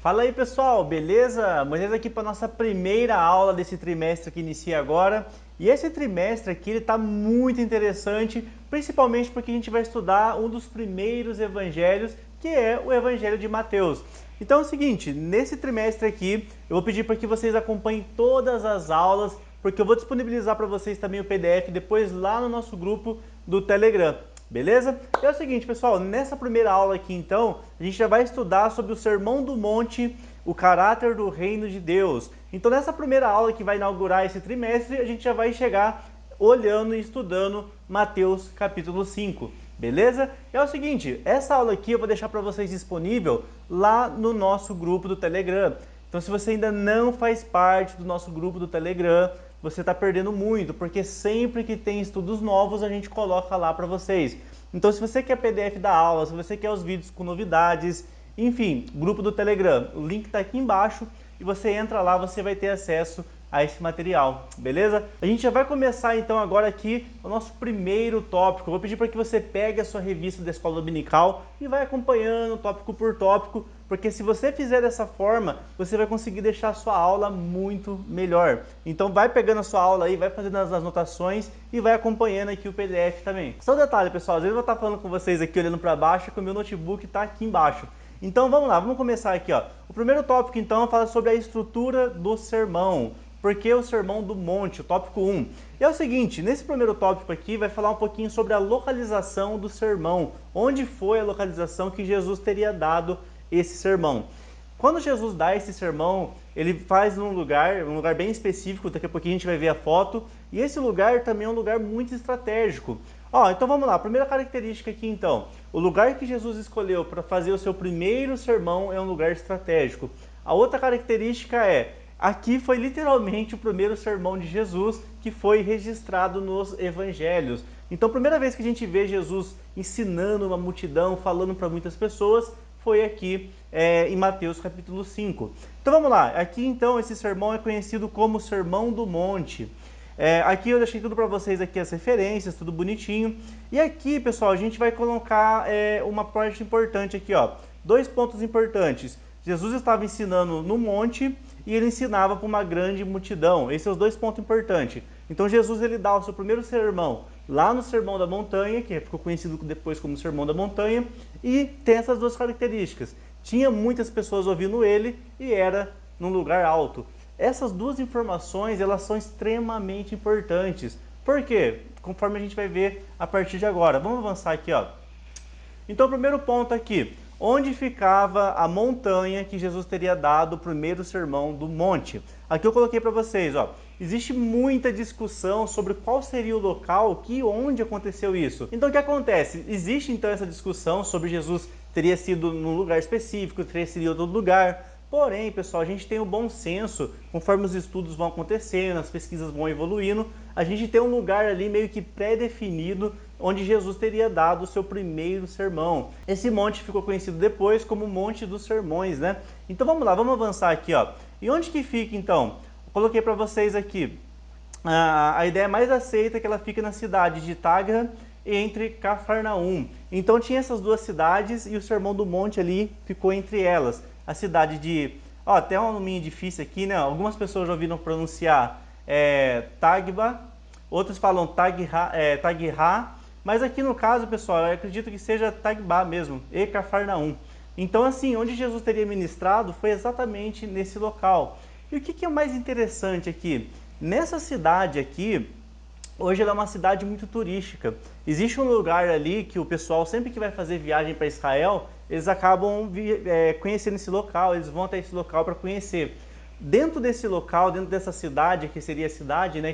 Fala aí pessoal, beleza? Moisés aqui para nossa primeira aula desse trimestre que inicia agora. E esse trimestre aqui está muito interessante, principalmente porque a gente vai estudar um dos primeiros evangelhos, que é o Evangelho de Mateus. Então é o seguinte, nesse trimestre aqui, eu vou pedir para que vocês acompanhem todas as aulas, porque eu vou disponibilizar para vocês também o PDF depois lá no nosso grupo do Telegram. Beleza? É o seguinte, pessoal, nessa primeira aula aqui, então, a gente já vai estudar sobre o Sermão do Monte, o caráter do reino de Deus. Então, nessa primeira aula que vai inaugurar esse trimestre, a gente já vai chegar olhando e estudando Mateus capítulo 5. Beleza? É o seguinte, essa aula aqui eu vou deixar para vocês disponível lá no nosso grupo do Telegram. Então, se você ainda não faz parte do nosso grupo do Telegram, você está perdendo muito, porque sempre que tem estudos novos a gente coloca lá para vocês. Então, se você quer PDF da aula, se você quer os vídeos com novidades, enfim, grupo do Telegram, o link está aqui embaixo e você entra lá, você vai ter acesso a esse material, beleza? A gente já vai começar então agora aqui o nosso primeiro tópico. Eu vou pedir para que você pegue a sua revista da escola dominical e vai acompanhando tópico por tópico, porque se você fizer dessa forma, você vai conseguir deixar a sua aula muito melhor. Então vai pegando a sua aula aí, vai fazendo as anotações e vai acompanhando aqui o PDF também. Só um detalhe, pessoal, às vezes eu vou estar falando com vocês aqui olhando para baixo, que o meu notebook está aqui embaixo. Então vamos lá, vamos começar aqui, ó. O primeiro tópico então fala sobre a estrutura do sermão. Porque o Sermão do Monte, o tópico 1. E é o seguinte, nesse primeiro tópico aqui vai falar um pouquinho sobre a localização do sermão. Onde foi a localização que Jesus teria dado esse sermão. Quando Jesus dá esse sermão, ele faz num lugar bem específico, daqui a pouquinho a gente vai ver a foto. E esse lugar também é um lugar muito estratégico. Então vamos lá, a primeira característica aqui então. O lugar que Jesus escolheu para fazer o seu primeiro sermão é um lugar estratégico. A outra característica é, aqui foi literalmente o primeiro sermão de Jesus que foi registrado nos evangelhos. Então, a primeira vez que a gente vê Jesus ensinando uma multidão, falando para muitas pessoas, foi aqui em Mateus capítulo 5. Então vamos lá, aqui então esse sermão é conhecido como Sermão do Monte. Aqui eu deixei tudo para vocês aqui, as referências, tudo bonitinho. E aqui, pessoal, a gente vai colocar uma parte importante aqui, ó. 2 pontos importantes. Jesus estava ensinando no monte e ele ensinava para uma grande multidão. Esses são os 2 pontos importantes. Então Jesus ele dá o seu primeiro sermão lá no Sermão da Montanha, que ficou conhecido depois como Sermão da Montanha, e tem essas 2 características. Tinha muitas pessoas ouvindo ele e era num lugar alto. Essas 2 informações elas são extremamente importantes. Por quê? Conforme a gente vai ver a partir de agora. Vamos avançar aqui, ó. Então, o primeiro ponto aqui. Onde ficava a montanha que Jesus teria dado o primeiro sermão do monte? Aqui eu coloquei para vocês, ó. Existe muita discussão sobre qual seria o local onde aconteceu isso. Então o que acontece? Existe então essa discussão sobre Jesus teria sido num lugar específico, teria sido em outro lugar. Porém, pessoal, a gente tem um bom senso, conforme os estudos vão acontecendo, as pesquisas vão evoluindo, a gente tem um lugar ali meio que pré-definido onde Jesus teria dado o seu primeiro sermão. Esse monte ficou conhecido depois como Monte dos Sermões, né? Então vamos lá, vamos avançar aqui, ó. E onde que fica então? Eu coloquei para vocês aqui. A ideia mais aceita é que ela fica na cidade de Tágra, entre Cafarnaum. Então tinha essas 2 cidades e o Sermão do Monte ali ficou entre elas. A cidade de... até um nome difícil aqui, né? Algumas pessoas já ouviram pronunciar Tagba, outros falam Taghra, mas aqui no caso, pessoal, eu acredito que seja Tagba mesmo, e Cafarnaum. Então, assim, onde Jesus teria ministrado foi exatamente nesse local. E o que é mais interessante aqui? Nessa cidade aqui, hoje ela é uma cidade muito turística. Existe um lugar ali que o pessoal, sempre que vai fazer viagem para Israel, eles acabam conhecendo esse local, eles vão até esse local para conhecer. Dentro desse local, dentro dessa cidade, que seria a cidade, né,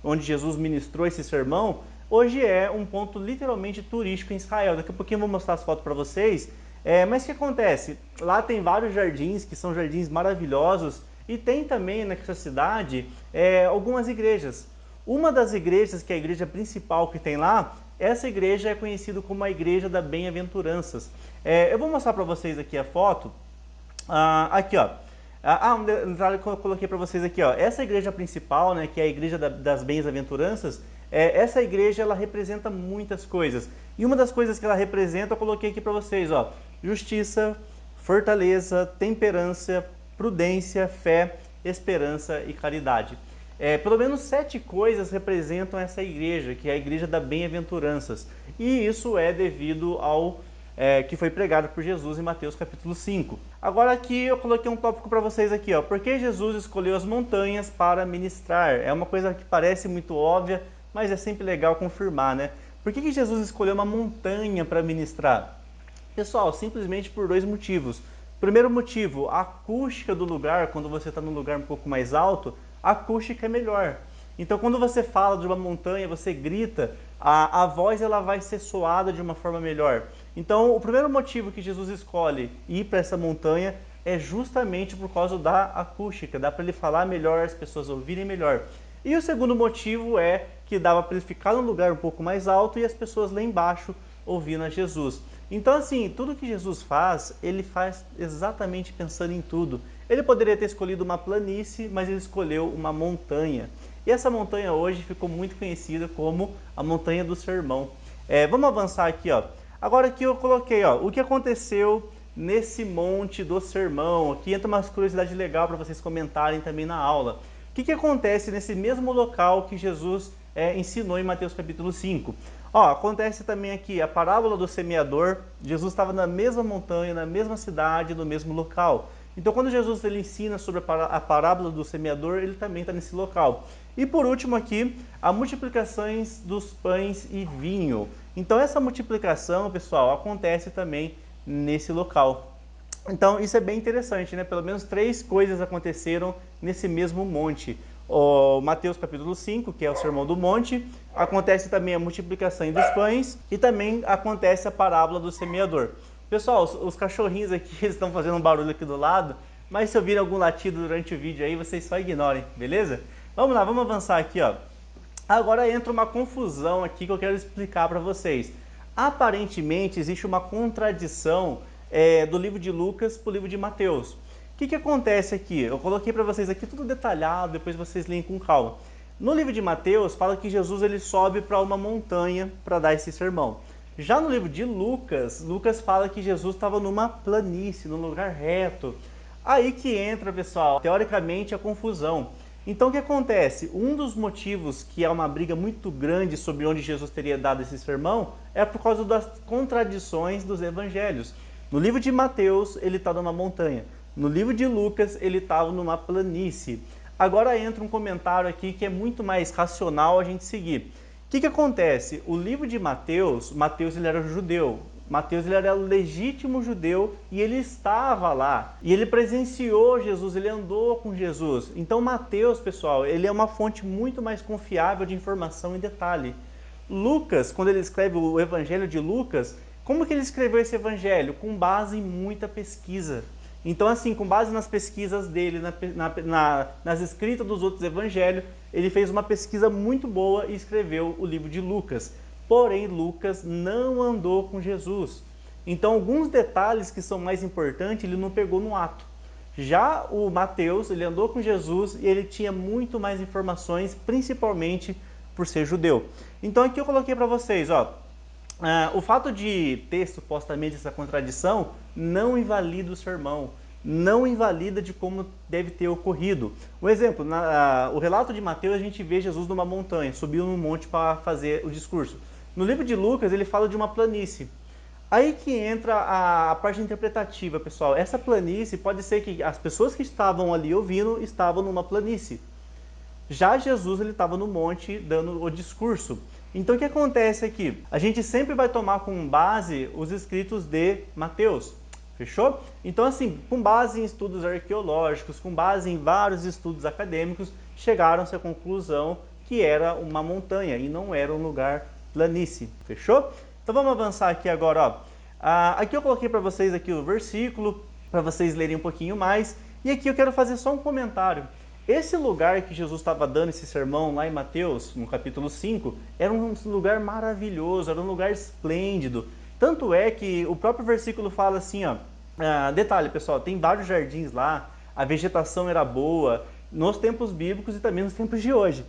onde Jesus ministrou esse sermão, hoje é um ponto literalmente turístico em Israel. Daqui a pouquinho eu vou mostrar as fotos para vocês. Mas o que acontece? Lá tem vários jardins, que são jardins maravilhosos, e tem também nessa cidade algumas igrejas. Uma das igrejas, que é a igreja principal que tem lá, essa igreja é conhecida como a Igreja da Bem-aventuranças. Eu vou mostrar para vocês aqui a foto. Aqui, ó. Um detalhe que eu coloquei para vocês aqui, ó. Essa igreja principal, né, que é a Igreja das Bem-aventuranças, essa igreja ela representa muitas coisas. E uma das coisas que ela representa, eu coloquei aqui para vocês, ó. Justiça, fortaleza, temperança, prudência, fé, esperança e caridade. Pelo menos 7 coisas representam essa igreja, que é a igreja da bem-aventuranças. E isso é devido ao que foi pregado por Jesus em Mateus capítulo 5. Agora aqui eu coloquei um tópico para vocês aqui, ó. Por que Jesus escolheu as montanhas para ministrar? É uma coisa que parece muito óbvia, mas é sempre legal confirmar, né? Por que Jesus escolheu uma montanha para ministrar? Pessoal, simplesmente por 2 motivos. Primeiro motivo, a acústica do lugar, quando você está num lugar um pouco mais alto, a acústica é melhor. Então, quando você fala de uma montanha, você grita, a voz ela vai ser soada de uma forma melhor. Então, o primeiro motivo que Jesus escolhe ir para essa montanha é justamente por causa da acústica. Dá para ele falar melhor, as pessoas ouvirem melhor. E o segundo motivo é que dava para ele ficar num lugar um pouco mais alto e as pessoas lá embaixo ouvindo a Jesus. Então, assim, tudo que Jesus faz, ele faz exatamente pensando em tudo. Ele poderia ter escolhido uma planície, mas ele escolheu uma montanha. E essa montanha hoje ficou muito conhecida como a Montanha do Sermão. Vamos avançar aqui, ó. Agora aqui eu coloquei, ó, o que aconteceu nesse monte do sermão. Aqui entra umas curiosidades legais para vocês comentarem também na aula. O que acontece nesse mesmo local que Jesus ensinou em Mateus capítulo 5? Ó, acontece também aqui a parábola do semeador. Jesus estava na mesma montanha, na mesma cidade, no mesmo local. Então, quando Jesus ele ensina sobre a parábola do semeador, ele também está nesse local. E por último aqui, a multiplicações dos pães e vinho. Então, essa multiplicação, pessoal, acontece também nesse local. Então, isso é bem interessante, né? Pelo menos 3 coisas aconteceram nesse mesmo monte. O Mateus capítulo 5, que é o Sermão do Monte, acontece também a multiplicação dos pães e também acontece a parábola do semeador. Pessoal, os cachorrinhos aqui eles estão fazendo um barulho aqui do lado, mas se ouvirem algum latido durante o vídeo aí, vocês só ignorem, beleza? Vamos lá, vamos avançar aqui, ó. Agora entra uma confusão aqui que eu quero explicar para vocês. Aparentemente existe uma contradição do livro de Lucas para o livro de Mateus. O que acontece aqui? Eu coloquei para vocês aqui tudo detalhado, depois vocês leem com calma. No livro de Mateus fala que Jesus ele sobe para uma montanha para dar esse sermão. Já no livro de Lucas, Lucas fala que Jesus estava numa planície, num lugar reto. Aí que entra, pessoal, teoricamente a confusão. Então o que acontece? Um dos motivos que é uma briga muito grande sobre onde Jesus teria dado esse sermão é por causa das contradições dos evangelhos. No livro de Mateus, ele está numa montanha. No livro de Lucas, ele estava numa planície. Agora entra um comentário aqui que é muito mais racional a gente seguir. O que acontece? O livro de Mateus, Mateus ele era judeu. Mateus ele era legítimo judeu e ele estava lá. E ele presenciou Jesus, ele andou com Jesus. Então Mateus, pessoal, ele é uma fonte muito mais confiável de informação em detalhe. Lucas, quando ele escreve o Evangelho de Lucas, como que ele escreveu esse evangelho? Com base em muita pesquisa. Então, assim, com base nas pesquisas dele, nas escritas dos outros evangelhos, ele fez uma pesquisa muito boa e escreveu o livro de Lucas. Porém, Lucas não andou com Jesus. Então, alguns detalhes que são mais importantes, ele não pegou no ato. Já o Mateus, ele andou com Jesus e ele tinha muito mais informações, principalmente por ser judeu. Então, aqui eu coloquei para vocês, ó. O fato de ter supostamente essa contradição não invalida o sermão, não invalida de como deve ter ocorrido. Um exemplo, o relato de Mateus a gente vê Jesus numa montanha, subiu num monte para fazer o discurso. No livro de Lucas ele fala de uma planície. Aí que entra a parte interpretativa, pessoal. Essa planície pode ser que as pessoas que estavam ali ouvindo estavam numa planície. Já Jesus ele estava no monte dando o discurso. Então o que acontece aqui? A gente sempre vai tomar como base os escritos de Mateus, fechou? Então assim, com base em estudos arqueológicos, com base em vários estudos acadêmicos, chegaram-se à conclusão que era uma montanha e não era um lugar planície, fechou? Então vamos avançar aqui agora, ó. Aqui eu coloquei para vocês aqui o versículo, para vocês lerem um pouquinho mais, e aqui eu quero fazer só um comentário. Esse lugar que Jesus estava dando esse sermão lá em Mateus, no capítulo 5, era um lugar maravilhoso, era um lugar esplêndido. Tanto é que o próprio versículo fala assim, ó, detalhe pessoal, tem vários jardins lá, a vegetação era boa, nos tempos bíblicos e também nos tempos de hoje.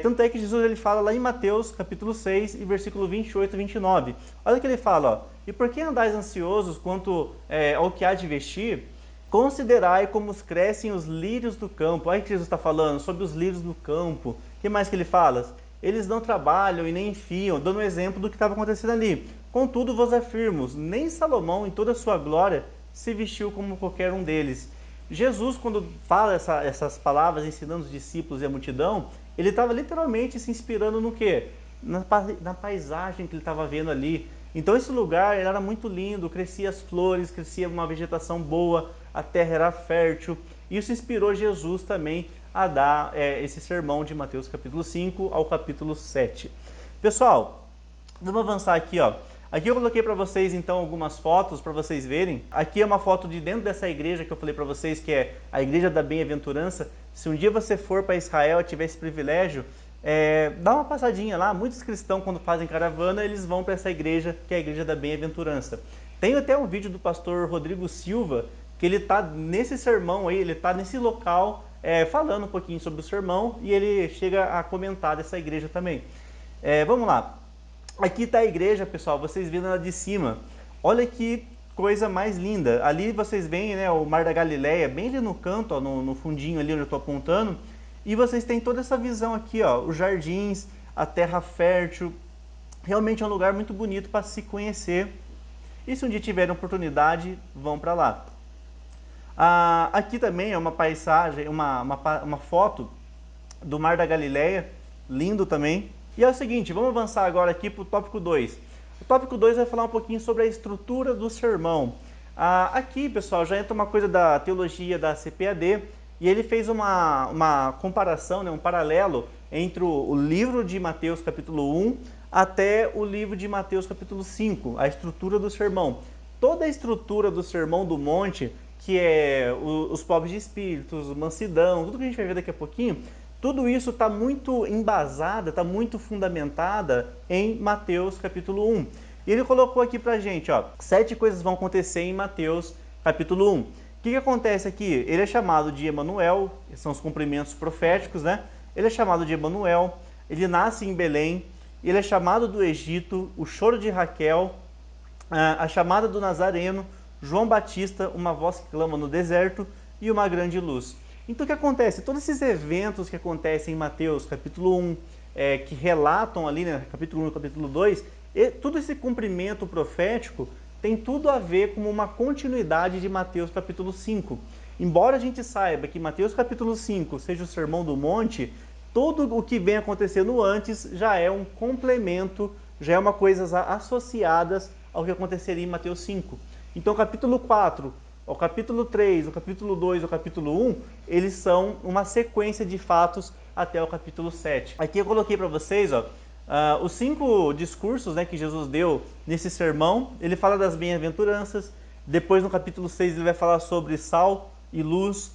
Tanto é que Jesus ele fala lá em Mateus capítulo 6 e versículo 28 e 29. Olha o que ele fala, ó, E por que andais ansiosos quanto ao que há de vestir? Considerai como crescem os lírios do campo. Olha o que Jesus está falando sobre os lírios do campo. O que mais que ele fala? Eles não trabalham e nem enfiam, dando um exemplo do que estava acontecendo ali. Contudo, vos afirmo, nem Salomão, em toda a sua glória, se vestiu como qualquer um deles. Jesus, quando fala essas palavras, ensinando os discípulos e a multidão, ele estava literalmente se inspirando no quê? Na paisagem que ele estava vendo ali. Então esse lugar era muito lindo, crescia as flores, crescia uma vegetação boa, a terra era fértil. Isso inspirou Jesus também a dar esse sermão de Mateus capítulo 5 ao capítulo 7. Pessoal, vamos avançar aqui, ó. Aqui eu coloquei para vocês então algumas fotos para vocês verem. Aqui é uma foto de dentro dessa igreja que eu falei para vocês, que é a Igreja da Bem-aventurança. Se um dia você for para Israel e tiver esse privilégio, dá uma passadinha lá. Muitos cristãos, quando fazem caravana, eles vão para essa igreja, que é a Igreja da Bem-aventurança. Tem até um vídeo do pastor Rodrigo Silva, que ele está nesse sermão aí, ele está nesse local falando um pouquinho sobre o sermão, e ele chega a comentar dessa igreja também. Vamos lá. Aqui está a igreja, pessoal, vocês viram ela de cima. Olha que coisa mais linda. Ali vocês veem, né, o Mar da Galileia, bem ali no canto, ó, no fundinho ali onde eu estou apontando. E vocês têm toda essa visão aqui, ó, os jardins, a terra fértil. Realmente é um lugar muito bonito para se conhecer. E se um dia tiverem oportunidade, vão para lá. Aqui também é uma paisagem, uma foto do Mar da Galileia, lindo também. E é o seguinte, vamos avançar agora aqui para o tópico 2. O tópico 2 vai falar um pouquinho sobre a estrutura do sermão. Aqui, pessoal, já entra uma coisa da teologia da CPAD, e ele fez uma comparação, né, um paralelo entre o livro de Mateus capítulo 1 até o livro de Mateus capítulo 5, a estrutura do sermão. Toda a estrutura do Sermão do Monte, que é os pobres de espíritos, mansidão, tudo que a gente vai ver daqui a pouquinho, tudo isso está muito embasada, está muito fundamentada em Mateus capítulo 1. E ele colocou aqui pra gente, ó, 7 coisas vão acontecer em Mateus capítulo 1. O que acontece aqui? Ele é chamado de Emanuel, são os cumprimentos proféticos, né? Ele é chamado de Emanuel, ele nasce em Belém, ele é chamado do Egito, o choro de Raquel, a chamada do Nazareno, João Batista, uma voz que clama no deserto e uma grande luz. Então o que acontece? Todos esses eventos que acontecem em Mateus capítulo 1, que relatam ali, né, capítulo 1 e capítulo 2, todo esse cumprimento profético tem tudo a ver com uma continuidade de Mateus capítulo 5. Embora a gente saiba que Mateus capítulo 5 seja o Sermão do Monte, tudo o que vem acontecendo antes já é um complemento, já é uma coisa associadas ao que aconteceria em Mateus 5. Então capítulo 4, o capítulo 3, o capítulo 2 e o capítulo 1, eles são uma sequência de fatos até o capítulo 7. Aqui eu coloquei para vocês, ó, os 5 discursos, né, que Jesus deu nesse sermão. Ele fala das bem-aventuranças, depois no capítulo 6 ele vai falar sobre sal e luz,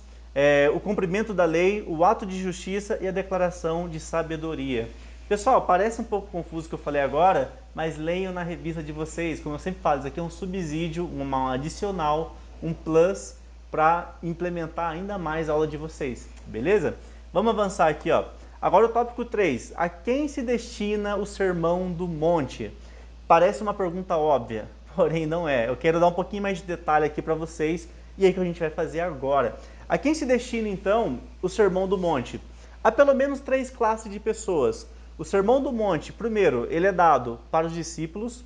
o cumprimento da lei, o ato de justiça e a declaração de sabedoria. Pessoal, parece um pouco confuso o que eu falei agora, mas leiam na revista de vocês, como eu sempre falo, isso aqui é um subsídio, um adicional, um plus para implementar ainda mais a aula de vocês, beleza? Vamos avançar aqui, ó. Agora o tópico 3, a quem se destina o Sermão do Monte? Parece uma pergunta óbvia, porém não é. Eu quero dar um pouquinho mais de detalhe aqui para vocês, e é o que a gente vai fazer agora. A quem se destina então o Sermão do Monte? Há pelo menos 3 classes de pessoas. O Sermão do Monte, primeiro, ele é dado para os discípulos.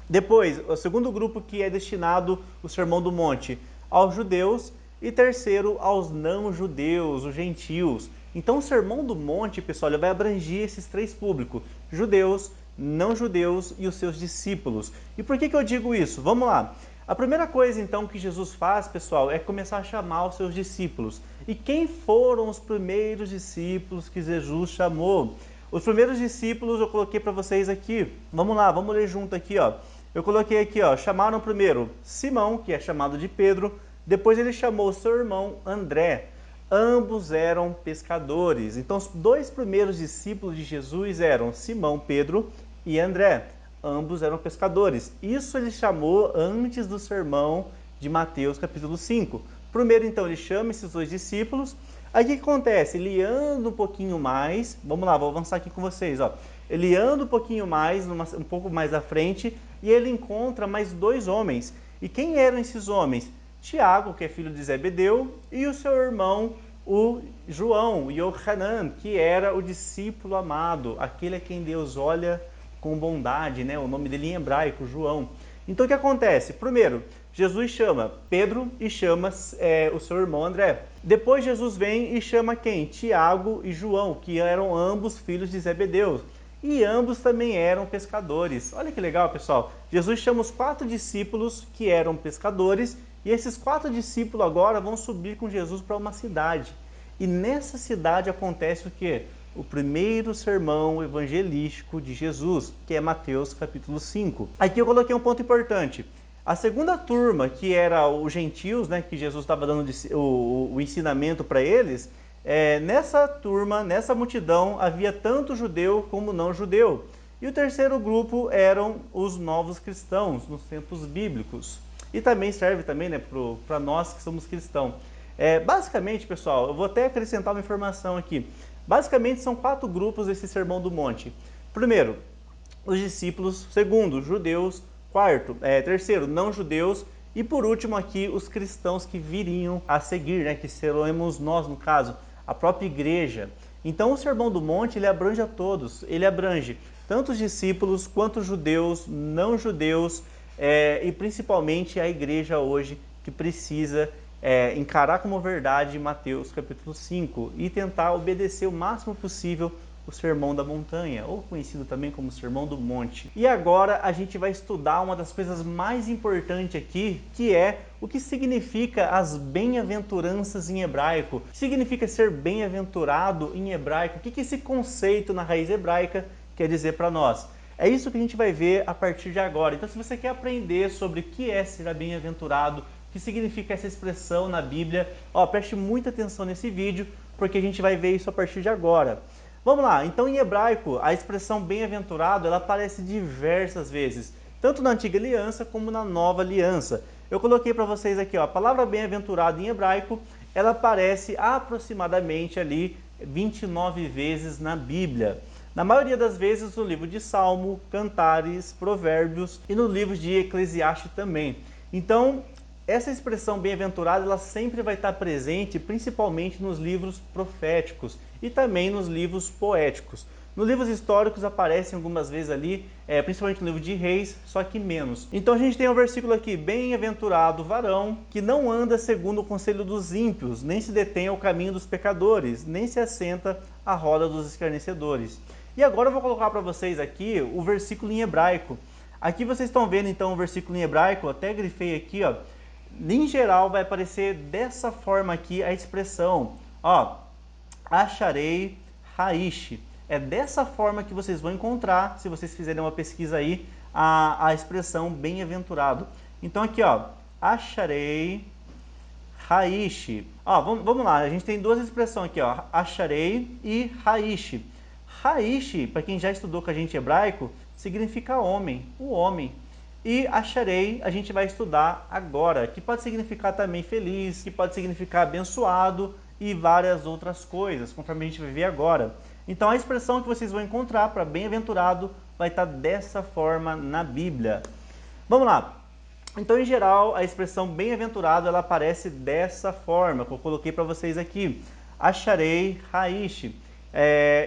Depois, o segundo grupo que é destinado o Sermão do Monte aos judeus. E terceiro, aos não-judeus, os gentios. Então o Sermão do Monte, pessoal, ele vai abranger esses 3 públicos: judeus, não-judeus e os seus discípulos. E por que eu digo isso? Vamos lá. A primeira coisa, então, que Jesus faz, pessoal, é começar a chamar os seus discípulos. E quem foram os primeiros discípulos que Jesus chamou? Os primeiros discípulos eu coloquei para vocês aqui. Vamos lá, vamos ler junto aqui, ó. Eu coloquei aqui, ó, chamaram primeiro Simão, que é chamado de Pedro, depois ele chamou seu irmão André. Ambos eram pescadores. Então os 2 primeiros discípulos de Jesus eram Simão, Pedro e André. Ambos eram pescadores. Isso ele chamou antes do sermão de Mateus capítulo 5. Primeiro então ele chama esses 2 discípulos, Aí o que acontece? Ele anda um pouquinho mais, vamos lá, vou avançar aqui com vocês, ó. Ele anda um pouquinho mais, um pouco mais à frente, e ele encontra mais 2 homens. E quem eram esses homens? Tiago, que é filho de Zebedeu, e o seu irmão, o João, Yohanan, que era o discípulo amado, aquele a quem Deus olha com bondade, né? O nome dele em hebraico, João. Então o que acontece? Primeiro, Jesus chama Pedro e chama o seu irmão André. Depois Jesus vem e chama quem? Tiago e João, que eram ambos filhos de Zebedeu. E ambos também eram pescadores. Olha que legal, pessoal. Jesus chama os 4 discípulos que eram pescadores, e esses 4 discípulos agora vão subir com Jesus para uma cidade. E nessa cidade acontece o quê? O primeiro sermão evangelístico de Jesus, que é Mateus capítulo 5. Aqui eu coloquei um ponto importante. A segunda turma, que era os gentios, né, que Jesus estava dando o ensinamento para eles, nessa turma, nessa multidão, havia tanto judeu como não judeu. E o terceiro grupo eram os novos cristãos, nos tempos bíblicos. E também serve também, né, para nós que somos cristãos. Basicamente, pessoal, eu vou até acrescentar uma informação aqui. Basicamente, são 4 grupos desse Sermão do Monte. Primeiro, os discípulos. Segundo, judeus. Terceiro, não judeus. E por último aqui, os cristãos que viriam a seguir, né, que seremos nós, no caso, a própria igreja. Então, o Sermão do Monte, ele abrange a todos. Ele abrange tanto os discípulos, quanto os judeus, não judeus, e principalmente a igreja hoje, que precisa encarar como verdade Mateus capítulo 5 e tentar obedecer o máximo possível o Sermão da Montanha, ou conhecido também como Sermão do Monte. E agora a gente vai estudar uma das coisas mais importantes aqui, que é o que significa as bem-aventuranças em hebraico. O que significa ser bem-aventurado em hebraico? O que esse conceito na raiz hebraica quer dizer para nós? É isso que a gente vai ver a partir de agora. Então, se você quer aprender sobre o que é ser bem-aventurado, o que significa essa expressão na Bíblia, preste muita atenção nesse vídeo, porque a gente vai ver isso a partir de agora. Vamos lá, então em hebraico, a expressão bem-aventurado, ela aparece diversas vezes, tanto na Antiga Aliança como na Nova Aliança. Eu coloquei para vocês aqui, a palavra bem-aventurado em hebraico, ela aparece aproximadamente ali 29 vezes na Bíblia. Na maioria das vezes no livro de Salmo, Cantares, Provérbios e no livro de Eclesiastes também. Então, essa expressão bem-aventurado, ela sempre vai estar presente, principalmente nos livros proféticos e também nos livros poéticos. Nos livros históricos aparecem algumas vezes ali, principalmente no livro de Reis, só que menos. Então a gente tem um versículo aqui, bem-aventurado o varão que não anda segundo o conselho dos ímpios, nem se detém ao caminho dos pecadores, nem se assenta à roda dos escarnecedores. E agora eu vou colocar para vocês aqui o versículo em hebraico. Aqui vocês estão vendo então o versículo em hebraico, até grifei aqui, ó. Em geral vai aparecer dessa forma aqui a expressão, acharei Haish. É dessa forma que vocês vão encontrar, se vocês fizerem uma pesquisa aí, a expressão bem-aventurado. Então aqui, acharei Haish. Vamos lá, a gente tem 2 expressões aqui, acharei e Haish. Haish, para quem já estudou com a gente hebraico, significa homem, o homem. E acharei, a gente vai estudar agora, que pode significar também feliz, que pode significar abençoado e várias outras coisas, conforme a gente vai ver agora. Então a expressão que vocês vão encontrar para bem-aventurado vai estar dessa forma na Bíblia. Vamos lá. Então, em geral, a expressão bem-aventurado, ela aparece dessa forma, que eu coloquei para vocês aqui. Acharei Haish.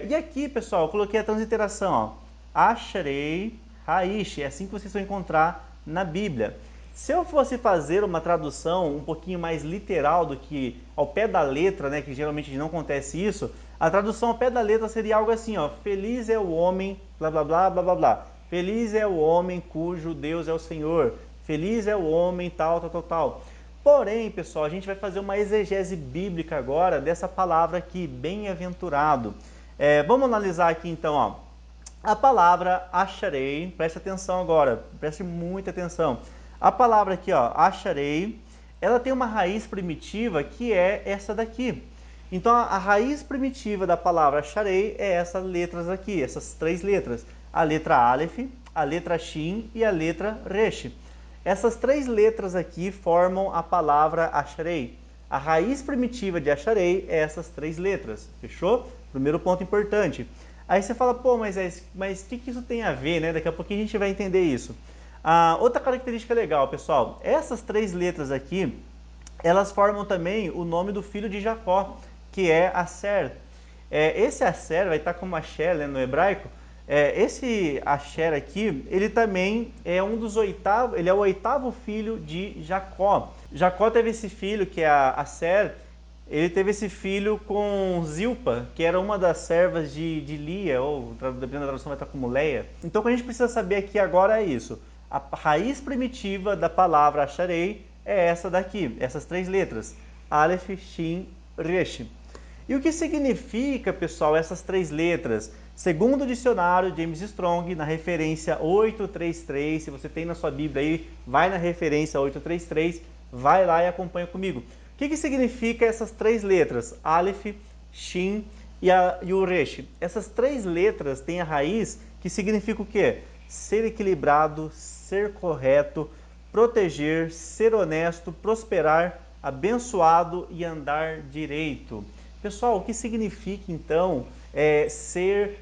E aqui, pessoal, eu coloquei a transliteração, acharei Haish, é assim que vocês vão encontrar na Bíblia. Se eu fosse fazer uma tradução um pouquinho mais literal do que ao pé da letra, né, que geralmente não acontece isso, a tradução ao pé da letra seria algo assim, feliz é o homem, blá blá blá blá blá blá. Feliz é o homem cujo Deus é o Senhor. Feliz é o homem tal, tal, tal, tal. Porém, pessoal, a gente vai fazer uma exegese bíblica agora dessa palavra aqui, bem-aventurado. Vamos analisar aqui então, a palavra acharei, preste atenção agora, preste muita atenção. A palavra aqui, acharei, ela tem uma raiz primitiva que é essa daqui. Então a raiz primitiva da palavra acharei é essas letras aqui, essas 3 letras. A letra Aleph, a letra Shin e a letra Resh. Essas 3 letras aqui formam a palavra acharei. A raiz primitiva de acharei é essas 3 letras, fechou? Primeiro ponto importante. Aí você fala, pô, mas o que isso tem a ver, né? Daqui a pouquinho a gente vai entender isso. Outra característica legal, pessoal, essas 3 letras aqui, elas formam também o nome do filho de Jacó, que é Aser. Esse Aser vai estar como Asher, né, no hebraico. Esse Asher aqui, ele também é ele é o 8º filho de Jacó. Jacó teve esse filho, que é Aser, ele teve esse filho com Zilpa, que era uma das servas de Lia, ou dependendo da tradução vai estar como Leia. Então o que a gente precisa saber aqui agora é isso. A raiz primitiva da palavra acharei é essa daqui, essas 3 letras. Aleph, Shin, Resh. E o que significa, pessoal, essas 3 letras? Segundo o dicionário James Strong, na referência 833, se você tem na sua Bíblia aí, vai na referência 833, vai lá e acompanha comigo. O que significa essas 3 letras? Aleph, Shin e o Resh. Essas 3 letras têm a raiz que significa o quê? Ser equilibrado, ser correto, proteger, ser honesto, prosperar, abençoado e andar direito. Pessoal, o que significa então ser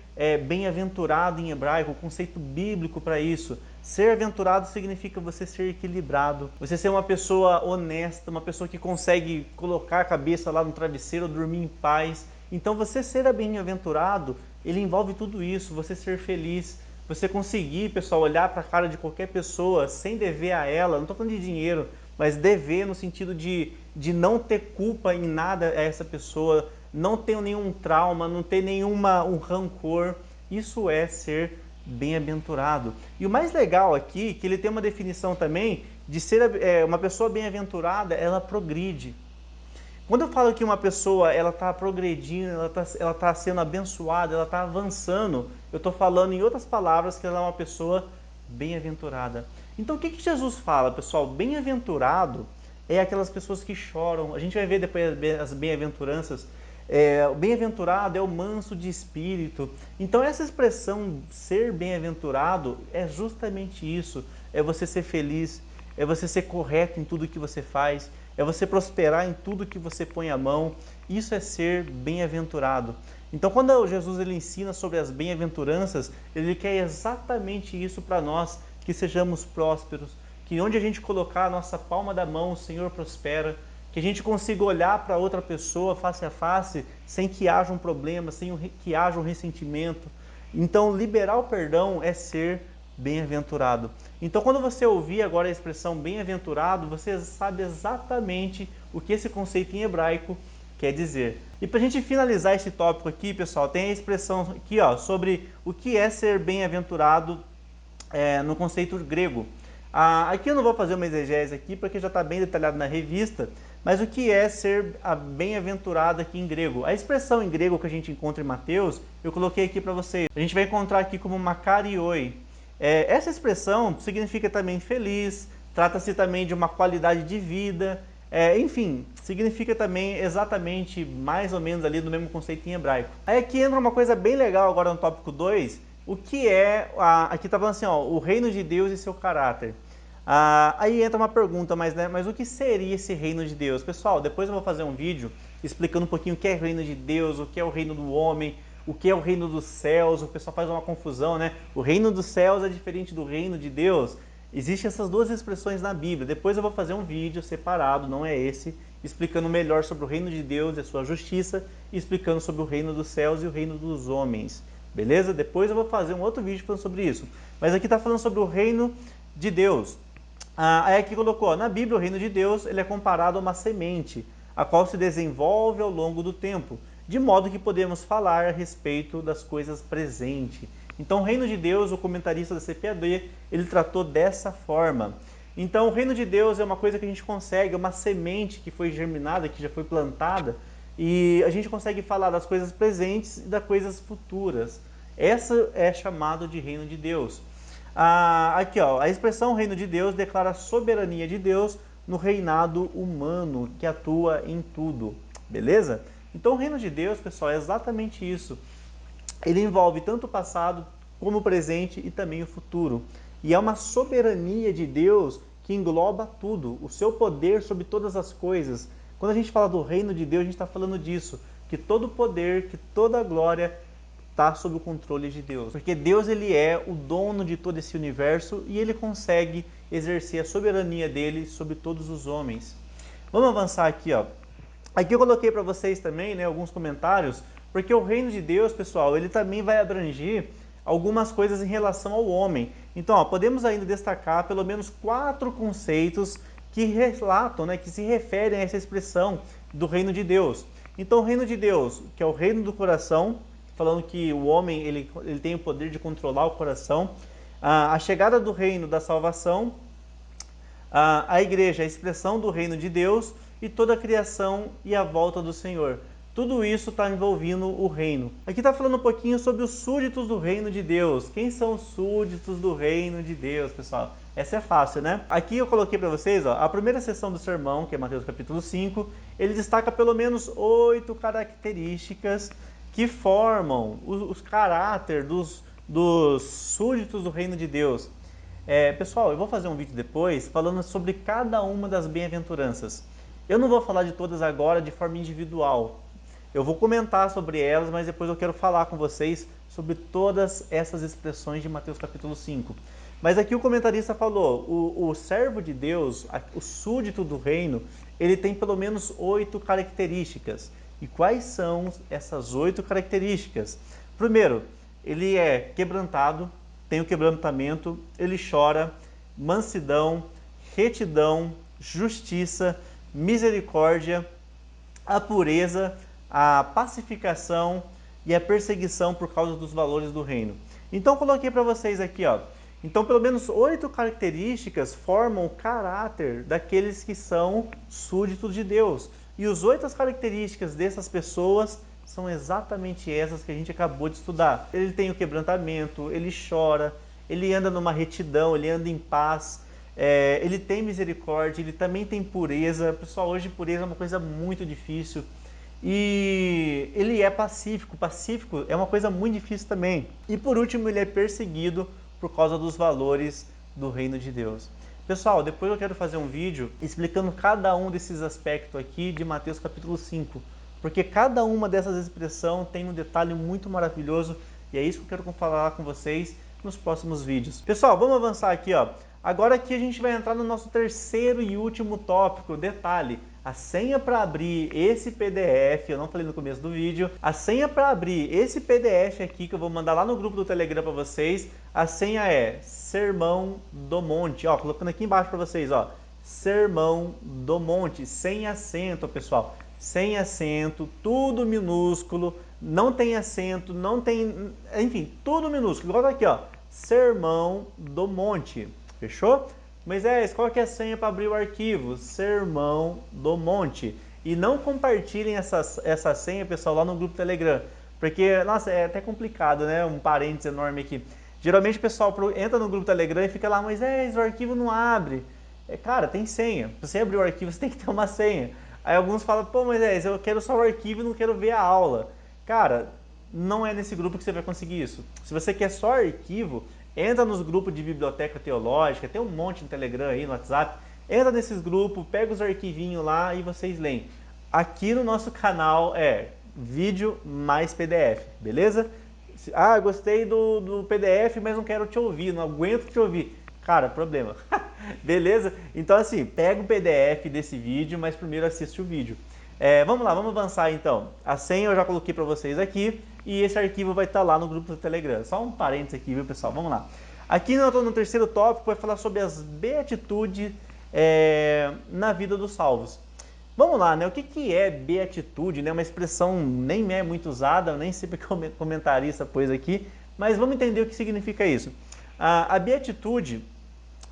bem-aventurado em hebraico? O conceito bíblico para isso. Ser aventurado significa você ser equilibrado, você ser uma pessoa honesta, uma pessoa que consegue colocar a cabeça lá no travesseiro, dormir em paz. Então você ser bem-aventurado, ele envolve tudo isso, você ser feliz, você conseguir, pessoal, olhar para a cara de qualquer pessoa sem dever a ela, não estou falando de dinheiro, mas dever no sentido de não ter culpa em nada a essa pessoa, não ter nenhum trauma, não ter um rancor. Isso é ser bem-aventurado. E o mais legal aqui, que ele tem uma definição também de ser uma pessoa bem-aventurada, ela progride. Quando eu falo que uma pessoa ela está progredindo, ela tá sendo abençoada, ela está avançando, eu estou falando em outras palavras que ela é uma pessoa bem-aventurada. Então o que Jesus fala, pessoal? Bem-aventurado é aquelas pessoas que choram. A gente vai ver depois as bem-aventuranças. O bem-aventurado é o manso de espírito. Então essa expressão ser bem-aventurado é justamente isso. É você ser feliz, é você ser correto em tudo que você faz, é você prosperar em tudo que você põe a mão. Isso é ser bem-aventurado. Então quando Jesus ele ensina sobre as bem-aventuranças, ele quer exatamente isso para nós, que sejamos prósperos, que onde a gente colocar a nossa palma da mão, o Senhor prospera, que a gente consiga olhar para outra pessoa face a face, sem que haja um problema, sem que haja um ressentimento. Então, liberar o perdão é ser bem-aventurado. Então, quando você ouvir agora a expressão bem-aventurado, você sabe exatamente o que esse conceito em hebraico quer dizer. E para a gente finalizar esse tópico aqui, pessoal, tem a expressão aqui sobre o que é ser bem-aventurado no conceito grego. Aqui eu não vou fazer uma exegese aqui, porque já está bem detalhado na revista, mas o que é ser bem-aventurado aqui em grego? A expressão em grego que a gente encontra em Mateus, eu coloquei aqui para vocês. A gente vai encontrar aqui como makarioi. Essa expressão significa também feliz, trata-se também de uma qualidade de vida, enfim, significa também exatamente mais ou menos ali do mesmo conceito em hebraico. Aí aqui entra uma coisa bem legal agora no tópico 2, o que é, aqui está falando assim, o reino de Deus e seu caráter. Aí entra uma pergunta, mas o que seria esse reino de Deus? Pessoal, depois eu vou fazer um vídeo explicando um pouquinho o que é o reino de Deus, o que é o reino do homem, o que é o reino dos céus. O pessoal faz uma confusão, né? O reino dos céus é diferente do reino de Deus. Existem essas duas expressões na Bíblia. Depois eu vou fazer um vídeo separado, não é esse, explicando melhor sobre o reino de Deus e a sua justiça, e explicando sobre o reino dos céus e o reino dos homens. Beleza? Depois eu vou fazer um outro vídeo falando sobre isso. Mas aqui está falando sobre o reino de Deus. Aí aqui colocou, na Bíblia o reino de Deus ele é comparado a uma semente, a qual se desenvolve ao longo do tempo, de modo que podemos falar a respeito das coisas presentes. Então o reino de Deus, o comentarista da CPAD, ele tratou dessa forma. Então o reino de Deus é uma coisa que a gente consegue, é uma semente que foi germinada, que já foi plantada, e a gente consegue falar das coisas presentes e das coisas futuras. Essa é chamado de reino de Deus. Aqui, a expressão reino de Deus declara a soberania de Deus no reinado humano que atua em tudo. Beleza? Então o reino de Deus, pessoal, é exatamente isso. Ele envolve tanto o passado como o presente e também o futuro. E é uma soberania de Deus que engloba tudo, o seu poder sobre todas as coisas. Quando a gente fala do reino de Deus, a gente está falando disso, que todo o poder, que toda a glória está sob o controle de Deus. Porque Deus, ele é o dono de todo esse universo e ele consegue exercer a soberania dele sobre todos os homens. Vamos avançar aqui, ó. Aqui eu coloquei para vocês também, né, alguns comentários, porque o reino de Deus, pessoal, ele também vai abranger algumas coisas em relação ao homem. Então, ó, podemos ainda destacar pelo menos 4 conceitos que relatam, né, que se referem a essa expressão do reino de Deus. Então, o reino de Deus, que é o reino do coração, falando que o homem ele tem o poder de controlar o coração. A chegada do reino da salvação, a igreja, a expressão do reino de Deus e toda a criação e a volta do Senhor. Tudo isso está envolvendo o reino. Aqui está falando um pouquinho sobre os súditos do reino de Deus. Quem são os súditos do reino de Deus, pessoal? Essa é fácil, né? Aqui eu coloquei para vocês, ó, a primeira seção do sermão, que é Mateus capítulo 5, ele destaca pelo menos 8 características que formam os caráter dos súditos do reino de Deus. Pessoal, eu vou fazer um vídeo depois falando sobre cada uma das bem-aventuranças. Eu não vou falar de todas agora de forma individual. Eu vou comentar sobre elas, mas depois eu quero falar com vocês sobre todas essas expressões de Mateus capítulo 5. Mas aqui o comentarista falou, o servo de Deus, o súdito do reino, ele tem pelo menos 8 características. E quais são essas 8 características? Primeiro, ele é quebrantado, tem o quebrantamento, ele chora, mansidão, retidão, justiça, misericórdia, a pureza, a pacificação e a perseguição por causa dos valores do reino. Então coloquei para vocês aqui, ó. Então pelo menos 8 características formam o caráter daqueles que são súditos de Deus. E as 8 características dessas pessoas são exatamente essas que a gente acabou de estudar. Ele tem o quebrantamento, ele chora, ele anda numa retidão, ele anda em paz, ele tem misericórdia, ele também tem pureza. Pessoal, hoje pureza é uma coisa muito difícil. E ele é pacífico. Pacífico é uma coisa muito difícil também. E por último, ele é perseguido por causa dos valores do reino de Deus. Pessoal, depois eu quero fazer um vídeo explicando cada um desses aspectos aqui de Mateus capítulo 5. Porque cada uma dessas expressões tem um detalhe muito maravilhoso e é isso que eu quero falar com vocês nos próximos vídeos. Pessoal, vamos avançar aqui, ó. Agora aqui a gente vai entrar no nosso terceiro e último tópico. Detalhe, a senha para abrir esse PDF, eu não falei no começo do vídeo, a senha para abrir esse PDF aqui que eu vou mandar lá no grupo do Telegram para vocês, a senha é Sermão do Monte, ó, colocando aqui embaixo para vocês, ó, Sermão do Monte, sem acento, pessoal, sem acento, tudo minúsculo, não tem acento, não tem, enfim, tudo minúsculo, igual tá aqui, ó, Sermão do Monte, fechou? Moisés, qual que é a senha para abrir o arquivo? Sermão do Monte. E não compartilhem essa senha, pessoal, lá no grupo Telegram. Porque, nossa, é até complicado, né? Um parênteses enorme aqui. Geralmente o pessoal entra no grupo Telegram e fica lá, Moisés, o arquivo não abre. Cara, tem senha. Para você abrir o arquivo, você tem que ter uma senha. Aí alguns falam, pô, Moisés, eu quero só o arquivo e não quero ver a aula. Cara, não é nesse grupo que você vai conseguir isso. Se você quer só arquivo, entra nos grupos de biblioteca teológica, tem um monte no Telegram aí, no WhatsApp. Entra nesses grupos, pega os arquivinhos lá e vocês leem. Aqui no nosso canal é vídeo mais PDF, beleza? Ah, gostei do PDF, mas não quero te ouvir, não aguento te ouvir. Cara, problema. Beleza? Então assim, pega o PDF desse vídeo, mas primeiro assiste o vídeo. Vamos lá, vamos avançar então. A senha eu já coloquei para vocês aqui e esse arquivo vai estar lá no grupo do Telegram. Só um parênteses aqui, viu, pessoal? Vamos lá. Aqui no terceiro tópico vai falar sobre as beatitudes na vida dos salvos. Vamos lá, né? O que é beatitude? Né? Uma expressão nem é muito usada, nem sempre comentarista pôs aqui, mas vamos entender o que significa isso. A beatitude,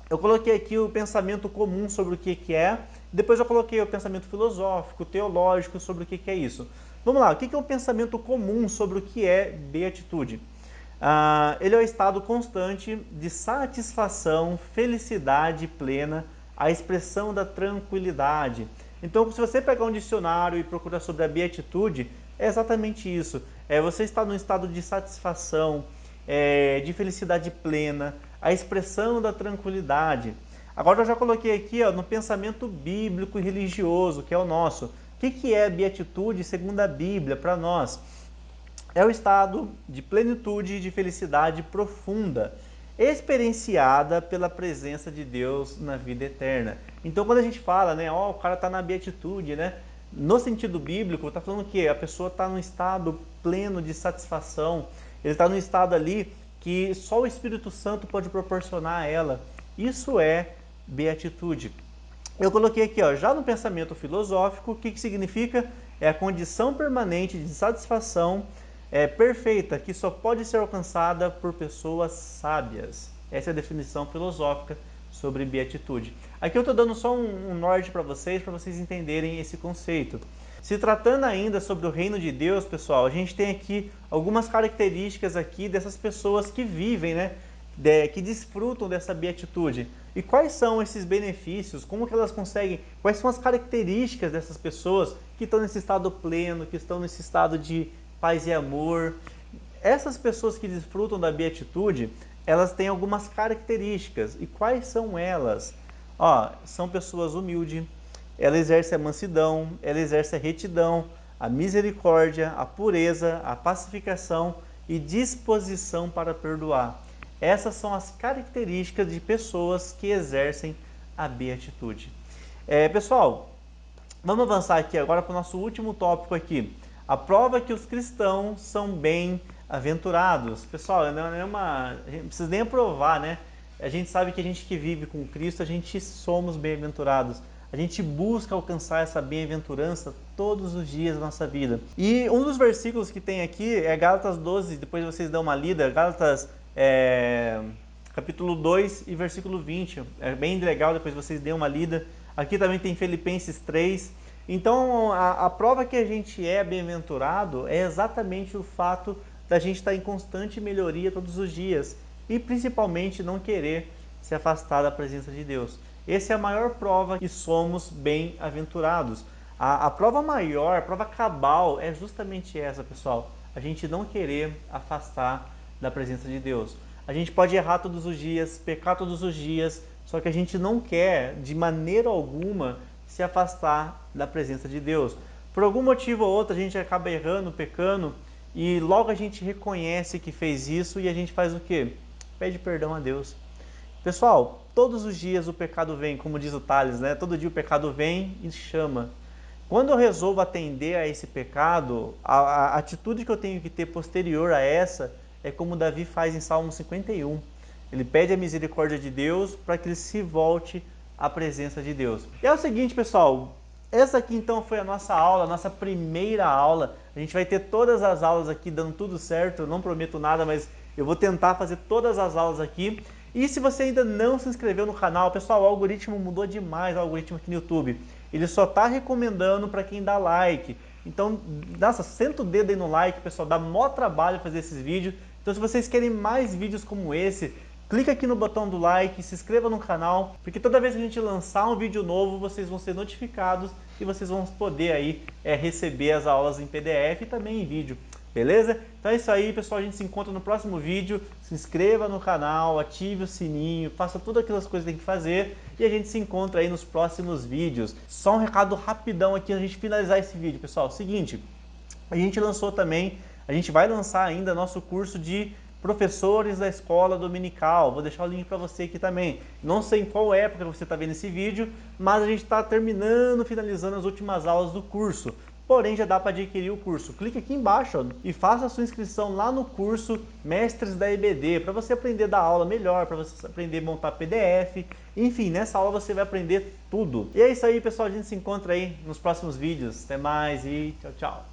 eu coloquei aqui o pensamento comum sobre o que é, depois eu coloquei o pensamento filosófico, teológico sobre o que é isso. Vamos lá, o que é o pensamento comum sobre o que é beatitude? Ele é o estado constante de satisfação, felicidade plena, a expressão da tranquilidade. Então, se você pegar um dicionário e procurar sobre a beatitude, é exatamente isso. Você está num estado de satisfação, de felicidade plena, a expressão da tranquilidade. Agora eu já coloquei aqui no pensamento bíblico e religioso, que é o nosso. O que é beatitude segundo a Bíblia para nós? É o estado de plenitude e de felicidade profunda, experienciada pela presença de Deus na vida eterna. Então quando a gente fala, né, o cara está na beatitude, né? No sentido bíblico, está falando que a pessoa está num estado pleno de satisfação, ele está num estado ali que só o Espírito Santo pode proporcionar a ela. Isso é beatitude. Eu coloquei aqui, já no pensamento filosófico, o que significa? É a condição permanente de satisfação perfeita, que só pode ser alcançada por pessoas sábias. Essa é a definição filosófica sobre beatitude. Aqui eu estou dando só um norte para vocês entenderem esse conceito. Se tratando ainda sobre o reino de Deus, pessoal, a gente tem aqui algumas características aqui dessas pessoas que vivem, né? Que desfrutam dessa beatitude. E quais são esses benefícios? Como que elas conseguem? Quais são as características dessas pessoas que estão nesse estado pleno, que estão nesse estado de paz e amor? Essas pessoas que desfrutam da beatitude, elas têm algumas características. E quais são elas? São pessoas humildes, ela exerce a mansidão, ela exerce a retidão, a misericórdia, a pureza, a pacificação e disposição para perdoar. Essas são as características de pessoas que exercem a beatitude. Pessoal, vamos avançar aqui agora para o nosso último tópico aqui. A prova que os cristãos são bem-aventurados. Pessoal, não precisa nem aprovar, né? A gente sabe que a gente que vive com Cristo, a gente somos bem-aventurados. A gente busca alcançar essa bem-aventurança todos os dias da nossa vida. E um dos versículos que tem aqui é Gálatas 12, depois vocês dão uma lida, Gálatas capítulo 2 e versículo 20. É bem legal, depois vocês dêem uma lida. Aqui também tem Filipenses 3. Então, a prova que a gente é bem-aventurado é exatamente o fato da gente estar em constante melhoria todos os dias. E principalmente não querer se afastar da presença de Deus. Essa é a maior prova que somos bem-aventurados. A prova maior, a prova cabal é justamente essa, pessoal. A gente não querer afastar da presença de Deus. A gente pode errar todos os dias, pecar todos os dias, só que a gente não quer, de maneira alguma, se afastar da presença de Deus. Por algum motivo ou outro, a gente acaba errando, pecando, e logo a gente reconhece que fez isso e a gente faz o quê? Pede perdão a Deus. Pessoal, todos os dias o pecado vem, como diz o Tales, né? Todo dia o pecado vem e chama. Quando eu resolvo atender a esse pecado, a atitude que eu tenho que ter posterior a essa é como Davi faz em Salmo 51. Ele pede a misericórdia de Deus para que ele se volte à presença de Deus. E é o seguinte, pessoal, essa aqui então foi a nossa aula, a nossa primeira aula. A gente vai ter todas as aulas aqui dando tudo certo, eu não prometo nada, mas eu vou tentar fazer todas as aulas aqui. E se você ainda não se inscreveu no canal, pessoal, o algoritmo mudou demais, o algoritmo aqui no YouTube. Ele só está recomendando para quem dá like. Então, nossa, senta o dedo aí no like, pessoal, dá mó trabalho fazer esses vídeos. Então, se vocês querem mais vídeos como esse, clica aqui no botão do like, se inscreva no canal, porque toda vez que a gente lançar um vídeo novo, vocês vão ser notificados e vocês vão poder aí receber as aulas em PDF e também em vídeo. Beleza? Então é isso aí, pessoal. A gente se encontra no próximo vídeo. Se inscreva no canal, ative o sininho, faça todas aquelas coisas que tem que fazer. E a gente se encontra aí nos próximos vídeos. Só um recado rapidão aqui antes de a gente finalizar esse vídeo, pessoal. Seguinte, a gente lançou também, a gente vai lançar ainda nosso curso de professores da escola dominical. Vou deixar o link para você aqui também. Não sei em qual época você está vendo esse vídeo, mas a gente está finalizando as últimas aulas do curso. Porém, já dá para adquirir o curso. Clique aqui embaixo e faça a sua inscrição lá no curso Mestres da EBD, para você aprender a dar aula melhor, para você aprender a montar PDF. Enfim, nessa aula você vai aprender tudo. E é isso aí, pessoal. A gente se encontra aí nos próximos vídeos. Até mais e tchau, tchau.